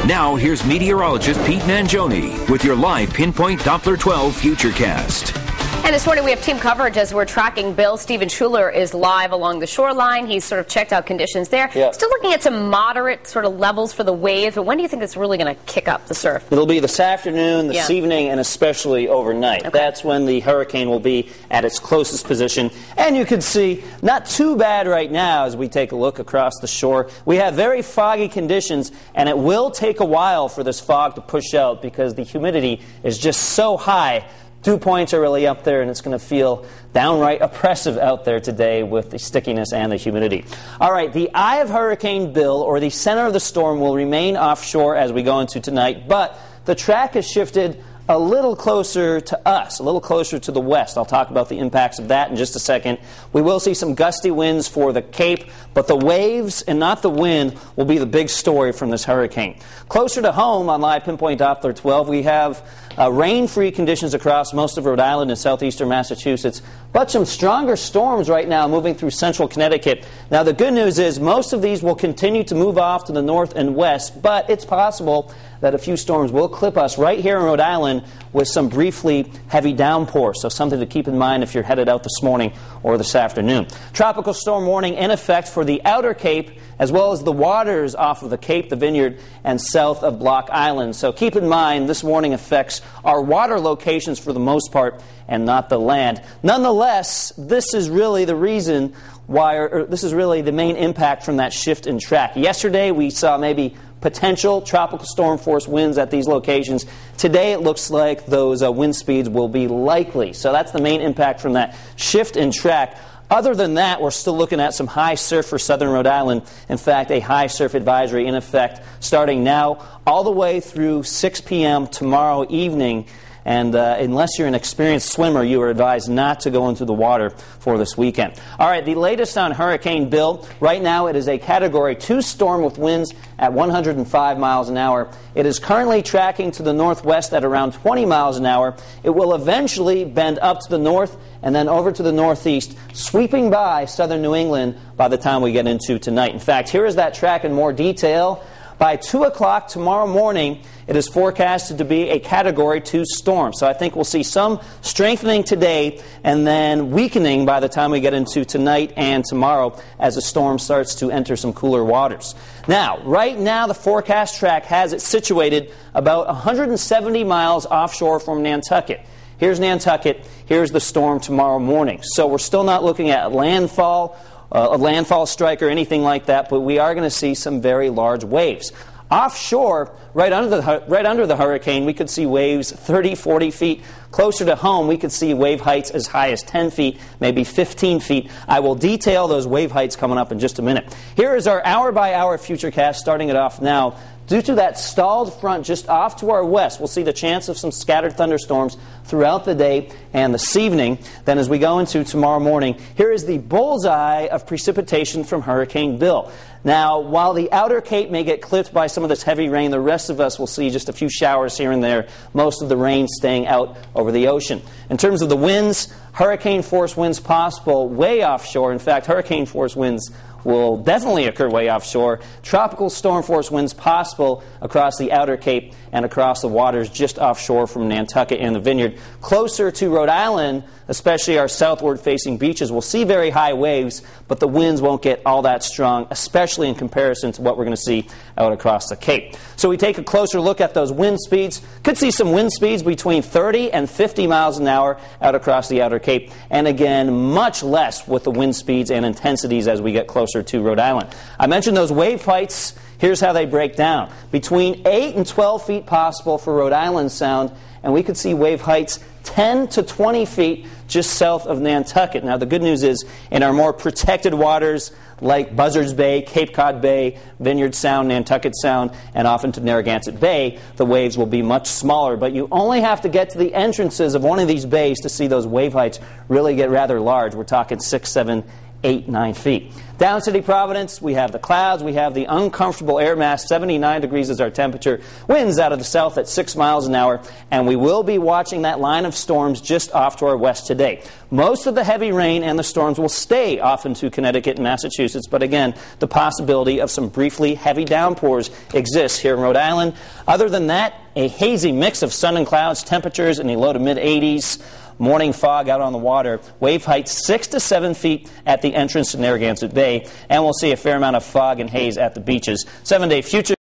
Now, here's meteorologist Pete Mangione with your live Pinpoint Doppler 12 Futurecast. And this morning we have team coverage as we're tracking Bill. Stephen Schuler is live along the shoreline. He's sort of checked out conditions there. Yeah. Still looking at some moderate sort of levels for the waves, but when do you think it's really going to kick up the surf? It'll be this afternoon, this evening, and especially overnight. Okay. That's when the hurricane will be at its closest position. And you can see, not too bad right now as we take a look across the shore. We have very foggy conditions, and it will take a while for this fog to push out because the humidity is just so high. Dew points are really up there, and it's going to feel downright oppressive out there today with the stickiness and the humidity. All right, the eye of Hurricane Bill, or the center of the storm, will remain offshore as we go into tonight, but the track has shifted a little closer to us, a little closer to the west. I'll talk about the impacts of that in just a second. We will see some gusty winds for the Cape, but the waves and not the wind will be the big story from this hurricane. Closer to home on Live Pinpoint Doppler 12, we have rain-free conditions across most of Rhode Island and southeastern Massachusetts, but some stronger storms right now moving through central Connecticut. Now, the good news is most of these will continue to move off to the north and west, but it's possible that a few storms will clip us right here in Rhode Island with some briefly heavy downpours. So something to keep in mind if you're headed out this morning or this afternoon. Tropical storm warning in effect for the outer Cape as well as the waters off of the Cape, the Vineyard, and south of Block Island. So keep in mind this warning affects our water locations for the most part and not the land. Nonetheless, this is really the reason why, or this is really the main impact from that shift in track. Yesterday we saw maybe potential tropical storm force winds at these locations. Today it looks like those wind speeds will be likely. So that's the main impact from that shift in track. Other than that, we're still looking at some high surf for southern Rhode Island. In fact, a high surf advisory in effect starting now all the way through 6 p.m. tomorrow evening. And unless you're an experienced swimmer, you are advised not to go into the water for this weekend. All right, the latest on Hurricane Bill. Right now it is a Category 2 storm with winds at 105 miles an hour. It is currently tracking to the northwest at around 20 miles an hour. It will eventually bend up to the north and then over to the northeast, sweeping by southern New England by the time we get into tonight. In fact, here is that track in more detail. By 2 o'clock tomorrow morning, it is forecasted to be a Category 2 storm. So I think we'll see some strengthening today and then weakening by the time we get into tonight and tomorrow as the storm starts to enter some cooler waters. Now, right now, the forecast track has it situated about 170 miles offshore from Nantucket. Here's Nantucket. Here's the storm tomorrow morning. So we're still not looking at landfall, a landfall strike or anything like that, but we are going to see some very large waves. Offshore, right under the hurricane, we could see waves 30, 40 feet. Closer to home, we could see wave heights as high as 10 feet, maybe 15 feet. I will detail those wave heights coming up in just a minute. Here is our hour-by-hour futurecast, starting it off now. Due to that stalled front just off to our west, we'll see the chance of some scattered thunderstorms throughout the day and this evening. Then as we go into tomorrow morning, here is the bullseye of precipitation from Hurricane Bill. Now, while the outer Cape may get clipped by some of this heavy rain, the rest of us will see just a few showers here and there, most of the rain staying out over the ocean. In terms of the winds, hurricane force winds possible way offshore. In fact, hurricane force winds will definitely occur way offshore. Tropical storm force winds possible across the outer Cape and across the waters just offshore from Nantucket and the Vineyard. Closer to Rhode Island, especially our southward facing beaches, we'll see very high waves, but the winds won't get all that strong, especially in comparison to what we're going to see out across the Cape. So we take a closer look at those wind speeds. Could see some wind speeds between 30 and 50 miles an hour out across the outer Cape, and again, much less with the wind speeds and intensities as we get closer to Rhode Island. I mentioned those wave heights. Here's how they break down. Between 8 and 12 feet possible for Rhode Island Sound, and we could see wave heights 10 to 20 feet just south of Nantucket. Now, the good news is in our more protected waters like Buzzards Bay, Cape Cod Bay, Vineyard Sound, Nantucket Sound, and often to Narragansett Bay, the waves will be much smaller. But you only have to get to the entrances of one of these bays to see those wave heights really get rather large. We're talking 6, 7, 8, 9 feet. Down City Providence, we have the clouds, we have the uncomfortable air mass. 79 degrees is our temperature. Winds out of the south at 6 miles an hour, and we will be watching that line of storms just off to our west today. Most of the heavy rain and the storms will stay off into Connecticut and Massachusetts, but again, the possibility of some briefly heavy downpours exists here in Rhode Island. Other than that, a hazy mix of sun and clouds, temperatures in the low to mid-80s. Morning fog out on the water. Wave height 6 to 7 feet at the entrance to Narragansett Bay. And we'll see a fair amount of fog and haze at the beaches. 7-day future.